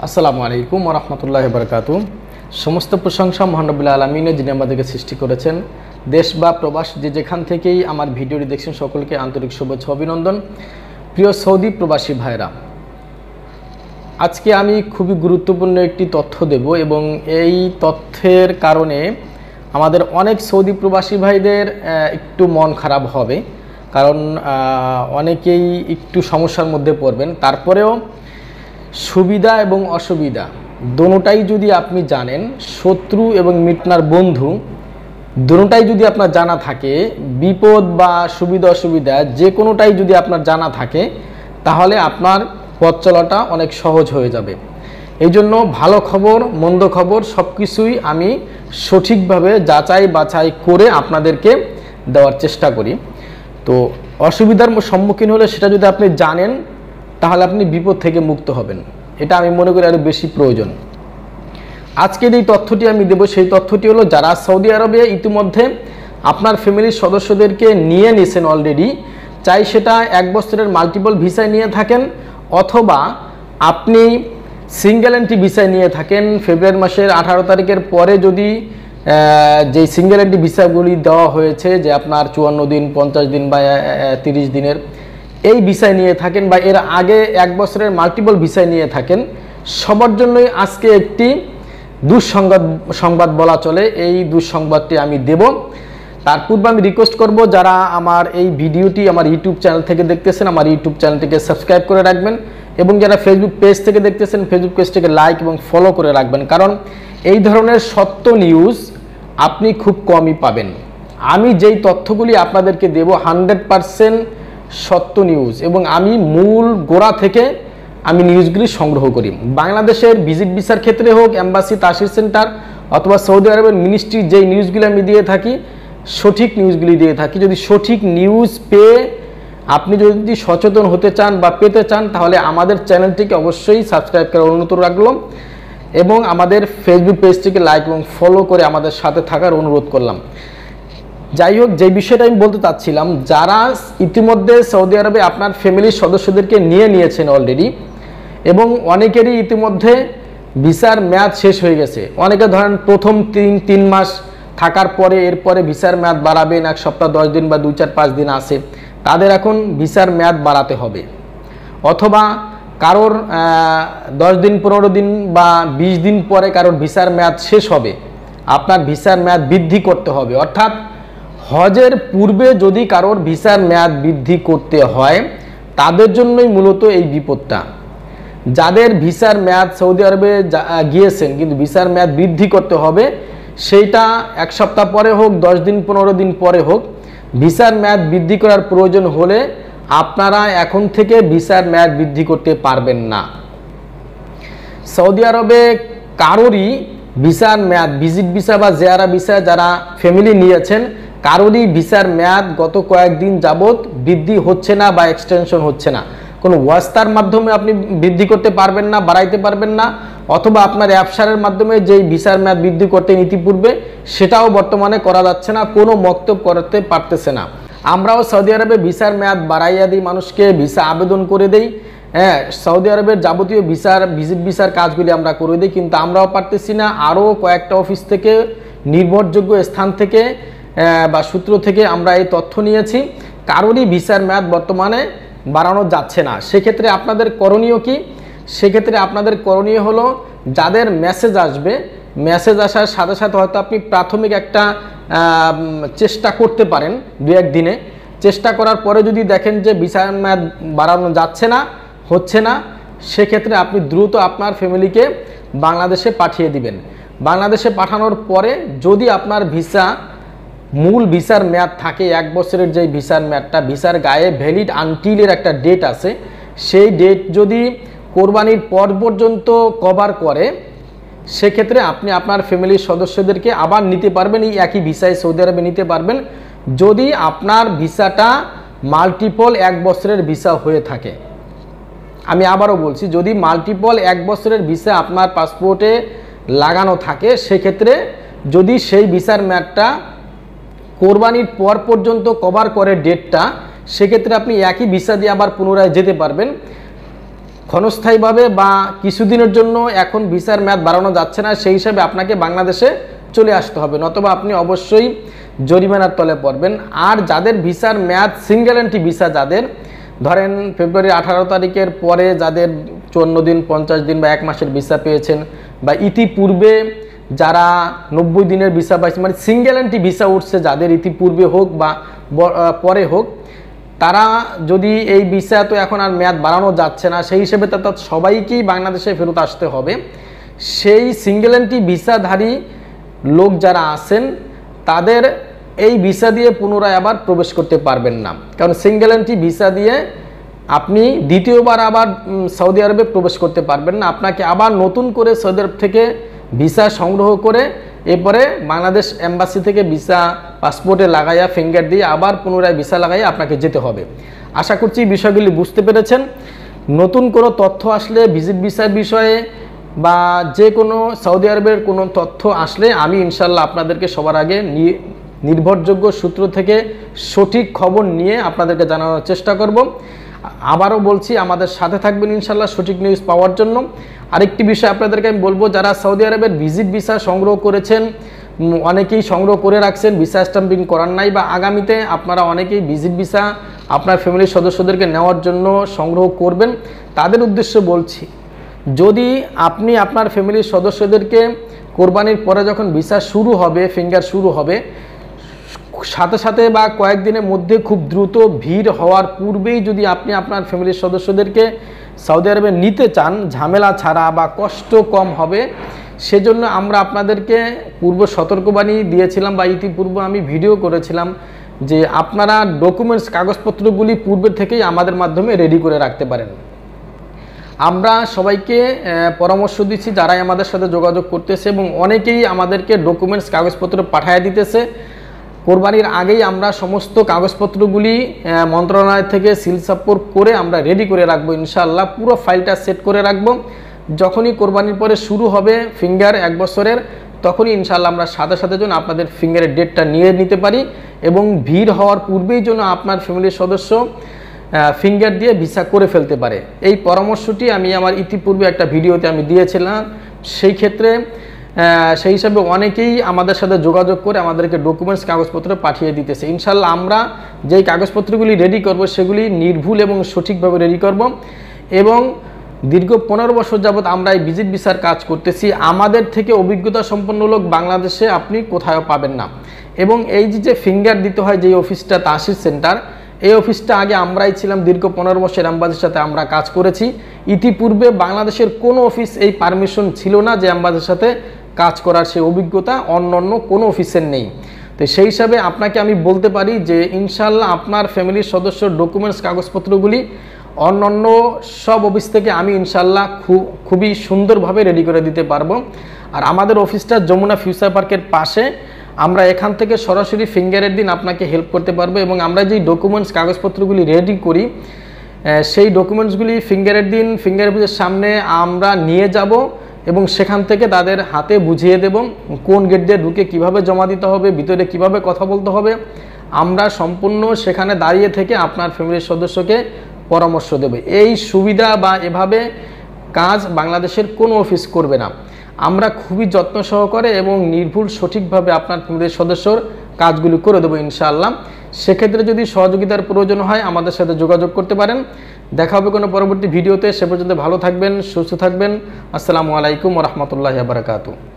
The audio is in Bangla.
আসসালামু আলাইকুম ওয়া রাহমাতুল্লাহি ওয়া বারাকাতুহু। সমস্ত প্রশংসা মহান রব্বুল আলামিনের, যিনি আমাদেরকে সৃষ্টি করেছেন। দেশ বা প্রবাস যে যেখান থেকেই আমার ভিডিওটি দেখছেন সকলকে আন্তরিক শুভেচ্ছা অভিনন্দন। প্রিয় সৌদি প্রবাসী ভাইরা, আজকে আমি খুবই গুরুত্বপূর্ণ একটি তথ্য দেব এবং এই তথ্যের কারণে আমাদের অনেক সৌদি প্রবাসী ভাইদের একটু মন খারাপ হবে, কারণ অনেকেই একটু সমস্যার মধ্যে পড়বেন। তারপরেও সুবিধা এবং অসুবিধা দোনোটাই যদি আপনি জানেন, শত্রু এবং মিটনার বন্ধু দোনোটাই যদি আপনার জানা থাকে, বিপদ বা সুবিধা অসুবিধা যে কোনোটাই যদি আপনার জানা থাকে, তাহলে আপনার পথ চলাটা অনেক সহজ হয়ে যাবে। এই জন্য ভালো খবর মন্দ খবর সব কিছুই আমি সঠিকভাবে যাচাই বাছাই করে আপনাদেরকে দেওয়ার চেষ্টা করি। তো অসুবিধার সম্মুখীন হলে সেটা যদি আপনি জানেন, তাহলে আপনি বিপদ থেকে মুক্ত হবেন। এটা আমি মনে করি আরও বেশি প্রয়োজন। আজকের এই তথ্যটি আমি দেব, সেই তথ্যটি হলো যারা সৌদি আরবে ইতিমধ্যে আপনার ফ্যামিলির সদস্যদেরকে নিয়ে নিয়েছেন অলরেডি, চাই সেটা 1 বছরের মাল্টিপল ভিসায় নিয়ে থাকেন অথবা আপনি সিঙ্গেল এন্ট্রি ভিসায় নিয়ে থাকেন। ফেব্রুয়ারি মাসের 18 তারিখের পরে যদি যেই সিঙ্গেল এন্ট্রি ভিসাগুলি দেওয়া হয়েছে, যে আপনার 54 দিন 50 দিন বা 30 দিনের এই ভিসায় নিয়ে থাকেন, বা এর আগে 1 বছরের মাল্টিপল ভিসায় নিয়ে থাকেন, সবার জন্যই আজকে একটি দুঃসংবাদ বলা চলে। এই দুঃসংবাদটি আমি দেব। তার পূর্বে আমি রিকোয়েস্ট করব, যারা আমার এই ভিডিওটি আমার ইউটিউব চ্যানেল থেকে দেখতেছেন, আমার ইউটিউব চ্যানেলটিকে সাবস্ক্রাইব করে রাখবেন, এবং যারা ফেসবুক পেজ থেকে দেখতেছেন, ফেসবুক পেজটিকে লাইক এবং ফলো করে রাখবেন। কারণ এই ধরনের সত্য নিউজ আপনি খুব কমই পাবেন। আমি যেই তথ্যগুলি আপনাদেরকে দেব 100% সত্য নিউজ, এবং আমি মূল গোড়া থেকে আমি নিউজগুলি সংগ্রহ করি। বাংলাদেশের ভিজিট ভিসার ক্ষেত্রে হোক, এম্বাসি, তাসির সেন্টার অথবা সৌদি আরবের মিনিস্ট্রি, যেই নিউজগুলি আমি দিয়ে থাকি, সঠিক নিউজগুলি দিয়ে থাকি। যদি সঠিক নিউজ পেয়ে আপনি যদি সচেতন হতে চান বা পেতে চান, তাহলে আমাদের চ্যানেলটিকে অবশ্যই সাবস্ক্রাইব করার অনুরোধ রাখলাম, এবং আমাদের ফেসবুক পেজটিকে লাইক এবং ফলো করে আমাদের সাথে থাকার অনুরোধ করলাম। যাই হোক, যে বিষয়টা আমি বলতে চাচ্ছিলাম, যারা ইতিমধ্যে সৌদি আরবে আপনার ফ্যামিলির সদস্যদেরকে নিয়ে নিয়েছেন অলরেডি, এবং অনেকেরই ইতিমধ্যে ভিসার মেয়াদ শেষ হয়ে গেছে। অনেকে ধরেন প্রথম 3 মাস থাকার পরে এরপরে ভিসার মেয়াদ বাড়াবেন, 1 সপ্তাহ 10 দিন বা 2, 4, 5 দিন আছে, তাদের এখন ভিসার মেয়াদ বাড়াতে হবে। অথবা কারোর 10 দিন 15 দিন বা 20 দিন পরে কারোর ভিসার মেয়াদ শেষ হবে, আপনার ভিসার মেয়াদ বৃদ্ধি করতে হবে। অর্থাৎ হজের পূর্বে যদি কারোর ভিসার মেয়াদ বৃদ্ধি করতে হয়, তাদের জন্যই মূলত এই বিপদটা। যাদের ভিসার মেয়াদ সৌদি আরবে গিয়েছেন কিন্তু ভিসার মেয়াদ বৃদ্ধি করতে হবে, সেইটা 1 সপ্তাহ পরে হোক, 10 দিন 15 দিন পরে হোক, ভিসার মেয়াদ বৃদ্ধি করার প্রয়োজন হলে আপনারা এখন থেকে ভিসার মেয়াদ বৃদ্ধি করতে পারবেন না। সৌদি আরবে কারোরই ভিসার মেয়াদ, ভিজিট ভিসা বা জিয়ারা ভিসা যারা ফ্যামিলি নিয়েছেন, কারোরই ভিসার মেয়াদ গত কয়েকদিন যাবৎ বৃদ্ধি হচ্ছে না বা এক্সটেনশন হচ্ছে না। কোনো ওয়াস্তার মাধ্যমে আপনি বৃদ্ধি করতে পারবেন না, বাড়াইতে পারবেন না, অথবা আপনার অ্যাপসারের মাধ্যমে যেই ভিসার মেয়াদ বৃদ্ধি করতে ইতিপূর্বে, সেটাও বর্তমানে করা যাচ্ছে না, কোনো বক্তব্য করতে পারতেছে না। আমরাও সৌদি আরবে ভিসার মেয়াদ বাড়াইয়া দিই, মানুষকে ভিসা আবেদন করে দেই। হ্যাঁ, সৌদি আরবের যাবতীয় ভিজিট ভিসার কাজগুলি আমরা করে দিই, কিন্তু আমরাও পারতেছি না। আরও কয়েকটা অফিস থেকে, নির্ভরযোগ্য স্থান থেকে বা সূত্র থেকে আমরা এই তথ্য নিয়েছি, কারোরই ভিসার মেয়াদ বর্তমানে বাড়ানো যাচ্ছে না। সেক্ষেত্রে আপনাদের করণীয় কি? সেক্ষেত্রে আপনাদের করণীয় হলো, যাদের মেসেজ আসবে, মেসেজ আসার সাথে সাথে হয়তো আপনি প্রাথমিক একটা চেষ্টা করতে পারেন 2-1 দিনে। চেষ্টা করার পরে যদি দেখেন যে ভিসার মেয়াদ বাড়ানো যাচ্ছে না, হচ্ছে না, সেক্ষেত্রে আপনি দ্রুত আপনার ফ্যামিলিকে বাংলাদেশে পাঠিয়ে দিবেন। বাংলাদেশে পাঠানোর পরে যদি আপনার মূল ভিসার মেয়াদ থাকে 1 বছরের, যেই ভিসার মেয়াদটা, ভিসার গায়ে ভ্যালিড আনটিলের একটা ডেট আছে, সেই ডেট যদি কোরবানির পর পর্যন্ত কভার করে, সেক্ষেত্রে আপনি আপনার ফ্যামিলির সদস্যদেরকে আবার নিতে পারবেন, এই একই ভিসায় সৌদি আরবে নিতে পারবেন, যদি আপনার ভিসাটা মাল্টিপল 1 বছরের ভিসা হয়ে থাকে। আমি আবারও বলছি, যদি মাল্টিপল 1 বছরের ভিসা আপনার পাসপোর্টে লাগানো থাকে, সেক্ষেত্রে যদি সেই ভিসার মেয়াদটা কোরবানির পর পর্যন্ত কভার করে ডেটটা, সেক্ষেত্রে আপনি একই ভিসা দিয়ে আবার পুনরায় যেতে পারবেন। ক্ষণস্থায়ীভাবে বা কিছুদিনের জন্য এখন ভিসার মেয়াদ বাড়ানো যাচ্ছে না, সেই হিসাবে আপনাকে বাংলাদেশে চলে আসতে হবে, নতুবা আপনি অবশ্যই জরিমানার তলে পড়বেন। আর যাদের ভিসার মেয়াদ সিঙ্গেল এন্ট্রি ভিসা, যাদের ধরেন ফেব্রুয়ারি 18 তারিখের পরে যাদের 54 দিন 50 দিন বা 1 মাসের ভিসা পেয়েছেন, বা ইতিপূর্বে যারা 90 দিনের ভিসা পাইছে, মানে সিঙ্গেল এন্ট্রি ভিসা উঠছে যাদের, ইতিপূর্বে হোক বা পরে হোক, তারা যদি এই ভিসা তো এখন আর মেয়াদ বাড়ানো যাচ্ছে না, সেই হিসেবে তাদের সবাইকেই বাংলাদেশে ফেরত আসতে হবে। সেই সিঙ্গেল এন্ট্রি ভিসাধারী লোক যারা আছেন তাদের এই ভিসা দিয়ে পুনরায় আবার প্রবেশ করতে পারবেন না, কারণ সিঙ্গেল এন্ট্রি ভিসা দিয়ে আপনি দ্বিতীয়বার আবার সৌদি আরবে প্রবেশ করতে পারবেন না। আপনাকে আবার নতুন করে সৌদি আরব থেকে ভিসা সংগ্রহ করে এরপরে বাংলাদেশ এম্বাসি থেকে ভিসা পাসপোর্টে লাগাইয়া ফিঙ্গার দিয়ে আবার পুনরায় ভিসা লাগাইয়া আপনাকে যেতে হবে। আশা করছি বিষয়গুলি বুঝতে পেরেছেন। নতুন কোনো তথ্য আসলে ভিজিট ভিসার বিষয়ে বা যে কোনো সৌদি আরবের কোনো তথ্য আসলে আমি ইনশাল্লাহ আপনাদেরকে সবার আগে নির্ভরযোগ্য সূত্র থেকে সঠিক খবর নিয়ে আপনাদেরকে জানানোর চেষ্টা করব। আবারও বলছি, আমাদের সাথে থাকবেন ইনশাল্লাহ সঠিক নিউজ পাওয়ার জন্য। আরেকটি বিষয় আপনাদেরকে আমি বলবো, যারা সৌদি আরবের ভিজিট ভিসা সংগ্রহ করেছেন, অনেকেই সংগ্রহ করে রাখছেন, ভিসা স্ট্যাম্পিং করার নাই, বা আগামীতে আপনারা অনেকেই ভিজিট ভিসা আপনার ফ্যামিলির সদস্যদেরকে নেওয়ার জন্য সংগ্রহ করবেন, তাদের উদ্দেশ্যে বলছি, যদি আপনি আপনার ফ্যামিলির সদস্যদেরকে কোরবানির পরে যখন ভিসা শুরু হবে, ফিঙ্গার শুরু হবে, সাথে সাথে বা কয়েকদিনের মধ্যে খুব দ্রুত ভিড় হওয়ার পূর্বেই যদি আপনি আপনার ফ্যামিলির সদস্যদেরকে সৌদি আরবে নিতে চান, ঝামেলা ছাড়া বা কষ্ট কম হবে, সেজন্য আমরা আপনাদেরকে পূর্ব সতর্কবাণী দিয়েছিলাম বা ইতিপূর্বে আমি ভিডিও করেছিলাম যে আপনারা ডকুমেন্টস কাগজপত্রগুলি পূর্বে থেকেই আমাদের মাধ্যমে রেডি করে রাখতে পারেন। আমরা সবাইকে পরামর্শ দিচ্ছি যারাই আমাদের সাথে যোগাযোগ করতেছে, এবং অনেকেই আমাদেরকে ডকুমেন্টস কাগজপত্র পাঠিয়ে দিতেছে। কোরবানির আগেই আমরা সমস্ত কাগজপত্রগুলি মন্ত্রণালয় থেকে সিলসাপ্পর করে আমরা রেডি করে রাখবো ইনশাআল্লাহ, পুরো ফাইলটা সেট করে রাখবো। যখনই কোরবানির পরে শুরু হবে ফিঙ্গার 1 বছরের, তখনই ইনশাআল্লাহ আমরা সাথে সাথে যেন আপনাদের ফিঙ্গারের ডেটটা নিয়ে নিতে পারি, এবং ভিড় হওয়ার পূর্বেই যেন আপনার ফ্যামিলির সদস্য ফিঙ্গার দিয়ে ভিসা করে ফেলতে পারে। এই পরামর্শটি আমি আমার ইতিপূর্বে একটা ভিডিওতে আমি দিয়েছিলাম। সেই ক্ষেত্রে সেই হিসাবে অনেকেই আমাদের সাথে যোগাযোগ করে আমাদেরকে ডকুমেন্টস কাগজপত্র পাঠিয়ে দিতেছে। ইনশাল্লাহ আমরা যেই কাগজপত্রগুলি রেডি করব সেগুলি নির্ভুল এবং সঠিকভাবে রেডি করব, এবং দীর্ঘ 15 বছর যাবৎ আমরা এই ভিজিট ভিসার কাজ করতেছি। আমাদের থেকে অভিজ্ঞতা সম্পন্ন লোক বাংলাদেশে আপনি কোথাও পাবেন না। এবং এই যে ফিঙ্গার দিতে হয় যে অফিসটা তাসির সেন্টার, এই অফিসটা আগে আমরাই ছিলাম, দীর্ঘ 15 বছর অ্যাম্বাসির সাথে আমরা কাজ করেছি। ইতিপূর্বে বাংলাদেশের কোনো অফিস এই পারমিশন ছিল না যে অ্যাম্বাসির সাথে কাজ করার, সেই অভিজ্ঞতা অন্য কোনো অফিসের নেই। তো সেই হিসাবে আপনাকে আমি বলতে পারি যে ইনশাল্লাহ আপনার ফ্যামিলির সদস্যর ডকুমেন্টস কাগজপত্রগুলি অন্য সব অফিস থেকে আমি ইনশাল্লাহ খুবই সুন্দরভাবে রেডি করে দিতে পারবো। আর আমাদের অফিসটা যমুনা ফিউচার পার্কের পাশে, আমরা এখান থেকে সরাসরি ফিঙ্গারের দিন আপনাকে হেল্প করতে পারবো। এবং আমরা যেই ডকুমেন্টস কাগজপত্রগুলি রেডি করি, সেই ডকুমেন্টসগুলি ফিঙ্গারের দিন ফিঙ্গারপ্রিন্টের সামনে আমরা নিয়ে যাব, এবং সেখান থেকে তাদের হাতে বুঝিয়ে দেব কোন গেট দিয়ে ঢুকে কিভাবে জমা দিতে হবে, ভিতরে কিভাবে কথা বলতে হবে। আমরা সম্পূর্ণ সেখানে দাঁড়িয়ে থেকে আপনার ফ্যামিলির সদস্যকে পরামর্শ দেব। এই সুবিধা বা এভাবে কাজ বাংলাদেশের কোনো অফিস করবে না। আমরা খুবই যত্ন সহকারে এবং নির্ভুল সঠিকভাবে আপনার ফ্যামিলির সদস্যর কাজগুলি করে দেবো ইনশাআল্লাহ। সেক্ষেত্রে যদি সহযোগিতার প্রয়োজন হয় আমাদের সাথে যোগাযোগ করতে পারেন। দেখা হবে কোনো পরবর্তী ভিডিওতে। সে পর্যন্ত ভালো থাকবেন, সুস্থ থাকবেন। আসসালামু আলাইকুম ওয়া রাহমাতুল্লাহি ওয়া বারাকাতুহু।